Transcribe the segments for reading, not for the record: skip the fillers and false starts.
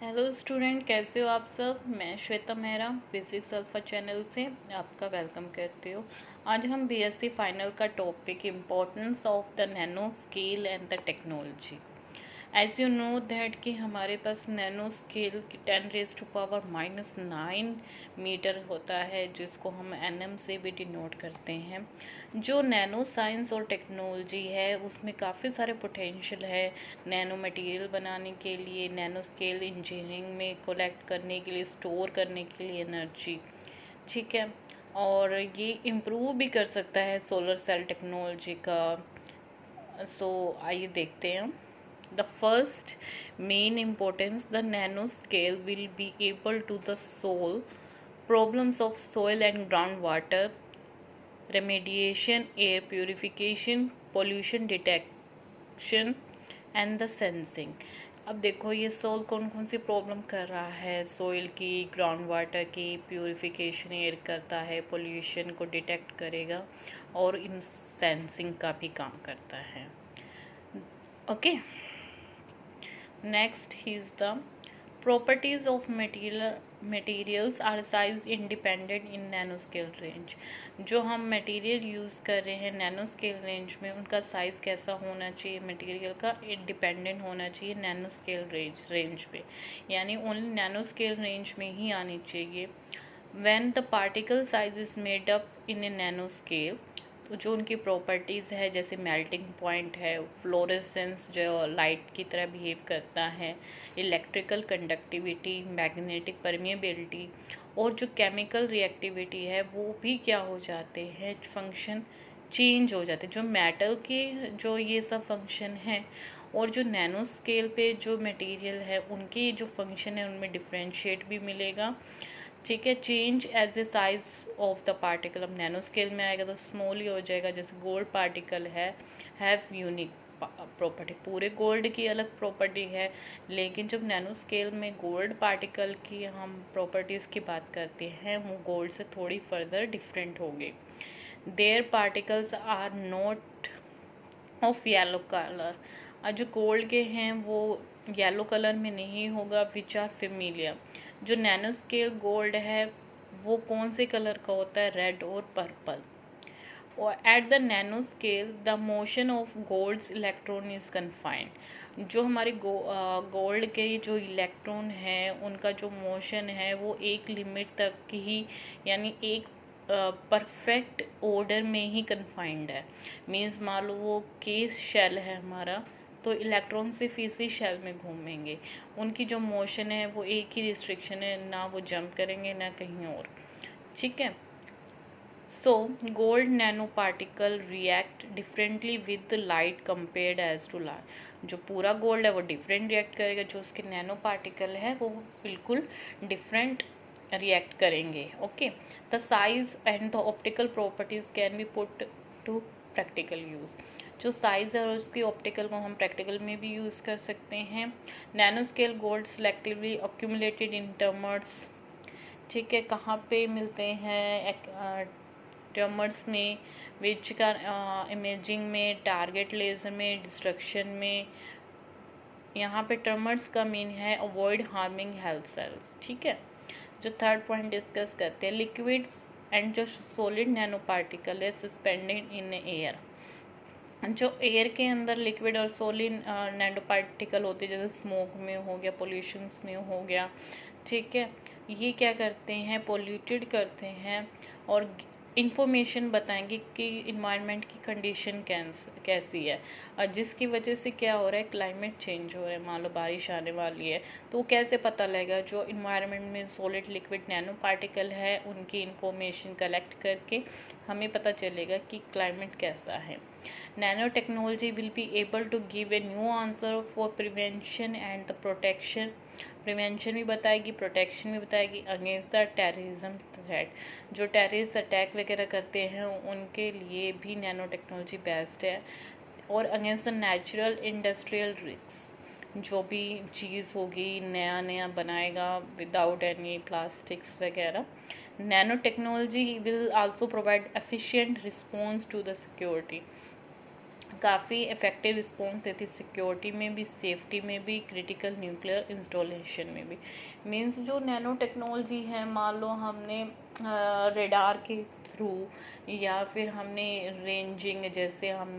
Hello student, कैसे हो आप सब। मैं Shweta Mehra physics alpha channel से आपका वेलकम करती हूँ। आज हम बीएससी फाइनल का topic importance of the nano scale and the technology. As you know that कि हमारे पास नैनो स्केल 10⁻⁻⁹ मीटर होता है, जिसको हम एनएम से भी डिनोट करते हैं। जो नैनो साइंस और टेक्नोलॉजी है उसमें काफ़ी सारे पोटेंशियल है नैनो मटेरियल बनाने के लिए, नैनो स्केल इंजीनियरिंग में कलेक्ट करने के लिए, स्टोर करने के लिए एनर्जी, ठीक है। और ये इम्प्रूव भी कर सकता है सोलर सेल टेक्नोलॉजी का। सो आइए देखते हैं। The first main importance, the nanoscale will be able to the solve problems of soil and groundwater remediation, air purification, pollution detection and the sensing। अब देखो ये सोल कौन कौन सी प्रॉब्लम कर रहा है, सोइल की, ग्राउंड वाटर की, प्यूरिफिकेशन एयर करता है, पोल्यूशन को डिटेक्ट करेगा और इन सेंसिंग का भी काम करता है। Okay, next is the properties of materials are size independent in nanoscale range। जो हम मटेरियल यूज़ कर रहे हैं नैनो स्केल रेंज में, उनका साइज़ कैसा होना चाहिए, मटेरियल का इंडिपेंडेंट होना चाहिए नैनो स्केल रेंज पे, यानी ओनली नैनो स्केल रेंज में ही आनी चाहिए। when the particle size is made up in a nano scale, तो जो उनकी प्रॉपर्टीज़ है जैसे मेल्टिंग पॉइंट है, फ्लोरेसेंस जो लाइट की तरह बिहेव करता है, इलेक्ट्रिकल कंडक्टिविटी, मैग्नेटिक परमिएबिलिटी और जो केमिकल रिएक्टिविटी है, वो भी क्या हो जाते हैं, फंक्शन चेंज हो जाते हैं। जो मेटल के जो ये सब फंक्शन हैं और जो नैनो स्केल पे जो मटेरियल है उनके जो फंक्शन है उनमें डिफ्रेंशिएट भी मिलेगा, ठीक है। Change as a size of the particle, अब नैनो स्केल में आएगा तो स्मॉल ही हो जाएगा। जैसे gold particle have unique property, पूरे गोल्ड की अलग प्रॉपर्टी है, लेकिन जब नैनो स्केल में गोल्ड पार्टिकल की हम प्रॉपर्टीज़ की बात करते हैं वो गोल्ड से थोड़ी फर्दर डिफरेंट होगी। Their particles are not of yellow colour, जो गोल्ड के हैं वो येलो कलर में नहीं होगा, विच आर फेमिलियर। जो नैनो स्केल गोल्ड है वो कौन से कलर का होता है, रेड और पर्पल। और at the nano scale the motion of gold's electron is confined. जो हमारे गोल्ड के जो इलेक्ट्रॉन हैं उनका जो मोशन है वो एक लिमिट तक ही, यानी एक परफेक्ट ऑर्डर में ही कन्फाइंड है। मीन्स मान लो वो केस शेल है हमारा, तो इलेक्ट्रॉन सिर्फ इसी शेल में घूमेंगे, उनकी जो मोशन है वो एक ही रिस्ट्रिक्शन है, ना वो जंप करेंगे ना कहीं और, ठीक है। So gold nano particle react differently with light compared as to light. जो पूरा गोल्ड है वो डिफरेंट रिएक्ट करेगा, जो उसके नैनो पार्टिकल है वो बिल्कुल डिफरेंट रिएक्ट करेंगे। Okay, the size and the optical properties can be put to practical use. जो साइज़ है और उसकी ऑप्टिकल को हम प्रैक्टिकल में भी यूज़ कर सकते हैं। Nano scale gold selectively accumulated in tumours, ठीक है। कहाँ पे मिलते हैं, ट्यूमर्स में, विच का इमेजिंग में, टारगेट लेजर में, डिस्ट्रक्शन में। यहाँ पे ट्यूमर्स का मीन है अवॉइड हार्मिंग हेल्थ सेल्स, ठीक है। जो थर्ड पॉइंट डिस्कस करते हैं, लिक्विड्स एंड जो सॉलिड नैनो पार्टिकल है सस्पेंडेड इन एयर। जो एयर के अंदर लिक्विड और सॉलिड नैनो पार्टिकल होते हैं, जैसे स्मोक में हो गया, पोल्यूशंस में हो गया, ठीक है। ये क्या करते हैं, पोल्यूटेड करते हैं और इंफॉर्मेशन बताएंगे कि इन्वायरमेंट की कंडीशन कैसी है, और जिसकी वजह से क्या हो रहा है, क्लाइमेट चेंज हो रहा है। मान लो बारिश आने वाली है तो कैसे पता लगेगा, जो इन्वायरमेंट में सॉलिड लिक्विड नैनो पार्टिकल है उनकी इंफॉर्मेशन कलेक्ट करके हमें पता चलेगा कि क्लाइमेट कैसा है। Nano technology will be able to give a new answer for prevention and the protection. Prevention भी बताएगी, प्रोटेक्शन भी बताएगी अगेंस्ट द टेररिज्म थ्रेट। जो टेररिस्ट अटैक वगैरह करते हैं उनके लिए भी नैनो टेक्नोलॉजी बेस्ट है। और against the natural industrial risk, जो भी चीज़ होगी नया नया बनाएगा विदाउट एनी प्लास्टिक्स वगैरह। Nano technology will also provide efficient response to the security. काफ़ी इफ़ेक्टिव रिस्पॉन्स देती, सिक्योरिटी में भी, सेफ्टी में भी, क्रिटिकल न्यूक्लियर इंस्टॉलेशन में भी। मींस जो नैनो टेक्नोलॉजी है, मान लो हमने रेडार के थ्रू या फिर हमने रेंजिंग, जैसे हम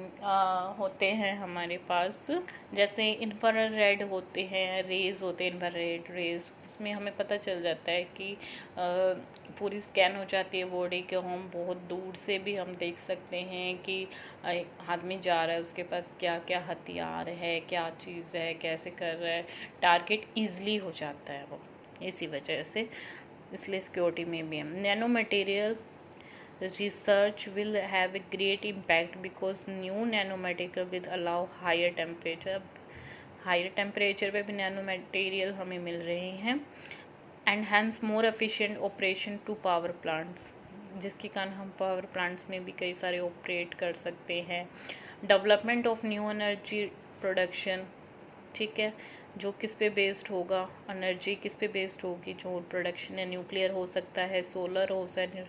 होते हैं हमारे पास, जैसे इंफ्रारेड होते हैं, रेज होते हैं, इंफ्रारेड रेज, उसमें हमें पता चल जाता है कि पूरी स्कैन हो जाती है बॉडी के, हम बहुत दूर से भी हम देख सकते हैं कि आदमी जा रहा है, उसके पास क्या क्या हथियार है, क्या चीज़ है, कैसे कर रहा है, टारगेट ईजिली हो जाता है वो, इसी वजह से। इसलिए सिक्योरिटी में भी है। Nano material research will have a great impact because new nanomaterial will allow higher temperature, higher temperature पे भी नैनो मटेरियल हमें मिल रहे हैं, and hence more efficient operation to power plants, जिसके कारण हम पावर प्लांट्स में भी कई सारे ऑपरेट कर सकते हैं। Development of new energy production, ठीक है, जो किस पे बेस्ड होगा, एनर्जी किस पे बेस्ड होगी, जो प्रोडक्शन है, न्यूक्लियर हो सकता है, सोलर हो सकता है,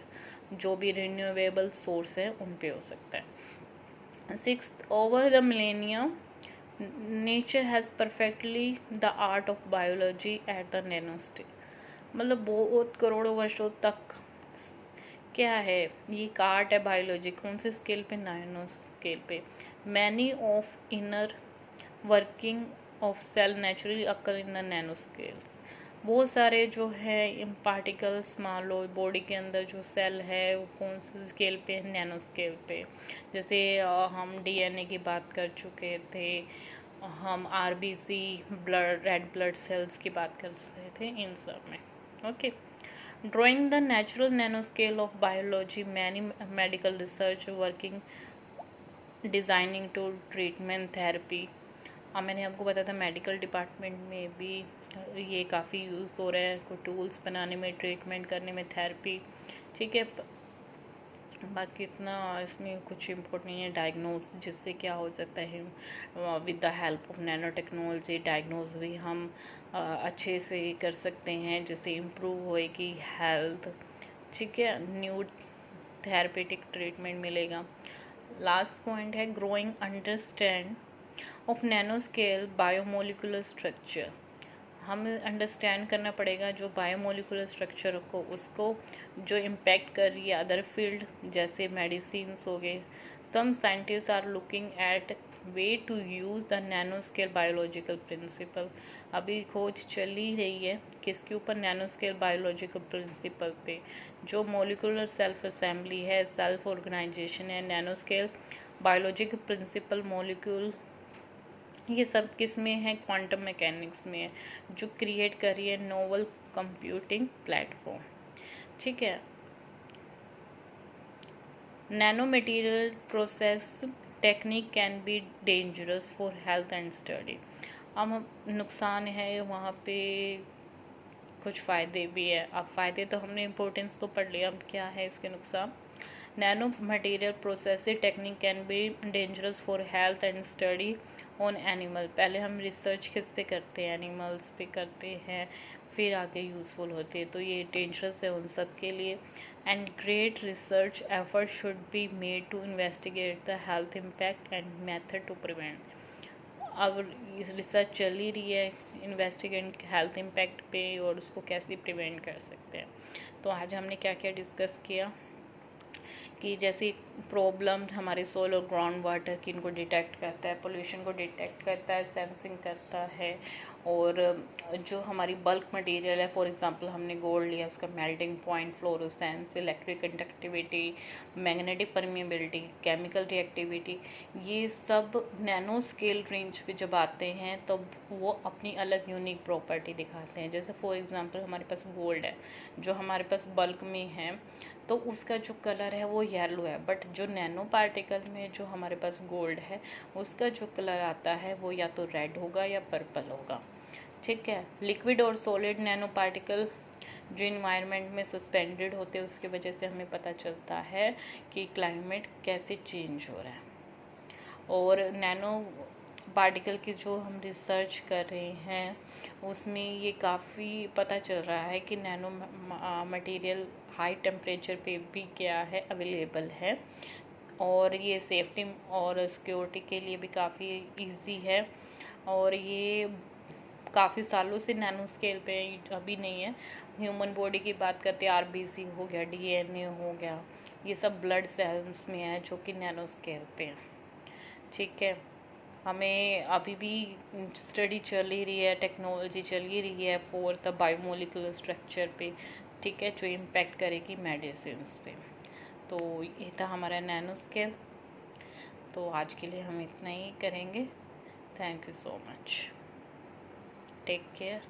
जो भी रिन्यूएबल सोर्स है उन पे हो सकता है। 6th, over the millennium nature has perfectly the art of biology eight the nano stage, मतलब बहुत करोड़ों वर्षों तक क्या है, ये एक आर्ट है बायोलॉजी, कौन से स्केल पे, नैनो स्केल पे। Many of inner working of cell naturally occur in the nano scales, बहुत सारे जो है पार्टिकल्स, मान लो बॉडी के अंदर जो सेल है वो कौन से स्केल पे है, नैनो स्केल पे। जैसे हम डीएनए की बात कर चुके थे, हम RBC blood, red blood cells की बात कर रहे थे, इन सब में। Okay, drawing the natural nano scale of biology, many medical research working designing to treatment therapy. अब मैंने आपको बताया था मेडिकल डिपार्टमेंट में भी ये काफ़ी यूज़ हो रहा है, कोई टूल्स बनाने में, ट्रीटमेंट करने में, थेरेपी, ठीक है। बाकी इतना इसमें कुछ इम्पोर्ट नहीं है। डायग्नोज, जिससे क्या हो जाता है, with the help of nano technology diagnose भी हम अच्छे से कर सकते हैं, जिससे इम्प्रूव होएगी हेल्थ, ठीक है, न्यू थेरेपेटिक ट्रीटमेंट मिलेगा। लास्ट पॉइंट है growing understand of nano scale biomolecular structure, हमें अंडरस्टैंड करना पड़ेगा जो बायोमोलिकुलर स्ट्रक्चर को, उसको जो इम्पैक्ट कर रही है अदर फील्ड, जैसे मेडिसिन्स हो गए। Some scientist are looking at way to use the nano scale biological principle, अभी खोज चली रही है किसके ऊपर, नैनो स्केल बायोलॉजिकल प्रिंसिपल पे, जो मोलिकुलर सेल्फ असेंबली है, सेल्फ ऑर्गेनाइजेशन है, nano scale biological principle, molecule, ये सब किस में है, क्वांटम मैकेनिक्स में है, जो क्रिएट कर रही है नोवल कंप्यूटिंग प्लेटफॉर्म, ठीक है। Nano material process technique can be dangerous for health and study, अब नुकसान है वहाँ पे, कुछ फ़ायदे भी है। अब फ़ायदे तो हमने इम्पोर्टेंस तो पढ़ लिया, अब क्या है इसके नुकसान। Nano material processing technique can be dangerous for health and study on animal, पहले हम रिसर्च किस पे करते हैं, एनिमल्स पे करते हैं, फिर आगे यूज़फुल होती है, तो ये डेंजरस है उन सब के लिए। And great research effort should be made to investigate the health impact and method to prevent, अब इस रिसर्च चल ही रही है इन्वेस्टिगेट हेल्थ इम्पैक्ट पे और उसको कैसे प्रिवेंट कर सकते हैं। तो आज हमने क्या क्या डिस्कस किया कि जैसे प्रॉब्लम हमारे सोल और ग्राउंड वाटर की, इनको डिटेक्ट करता है, पोल्यूशन को डिटेक्ट करता है, सेंसिंग करता है, और जो हमारी बल्क मटेरियल है, फॉर एग्जांपल हमने गोल्ड लिया, उसका melting point, fluorescence, electric conductivity, magnetic permeability, chemical reactivity, ये सब नैनो स्केल रेंज पे जब आते हैं तब वो अपनी अलग यूनिक प्रॉपर्टी दिखाते हैं। जैसे फॉर एग्जांपल हमारे पास गोल्ड है, जो हमारे पास बल्क में है, तो उसका जो कलर है वो येलो है, बट जो नैनो पार्टिकल में जो हमारे पास गोल्ड है उसका जो कलर आता है वो या तो रेड होगा या पर्पल होगा, ठीक है। लिक्विड और सॉलिड नैनो पार्टिकल जो इन्वायरमेंट में सस्पेंडेड होते हैं उसकी वजह से हमें पता चलता है कि क्लाइमेट कैसे चेंज हो रहा है, और नैनो पार्टिकल की जो हम रिसर्च कर रहे हैं उसमें ये काफ़ी पता चल रहा है कि नैनो मटेरियल हाई टेम्परेचर पे भी क्या है, अवेलेबल है, और ये सेफ्टी और सिक्योरिटी के लिए भी काफ़ी इजी है। और ये काफ़ी सालों से नैनो स्केल पे, अभी नहीं है। ह्यूमन बॉडी की बात करते हैं, आरबीसी हो गया, डीएनए हो गया, ये सब ब्लड सेल्स में है जो कि नैनो स्केल पे है। ठीक है, हमें अभी भी स्टडी चल ही रही है, टेक्नोलॉजी चल ही रही है फॉर द बायोमोलिकुलर स्ट्रक्चर पे, ठीक है, जो इम्पेक्ट करेगी मेडिसिन पे। तो ये था हमारा नैनो स्केल। तो आज के लिए हम इतना ही करेंगे। Thank you so much, take care.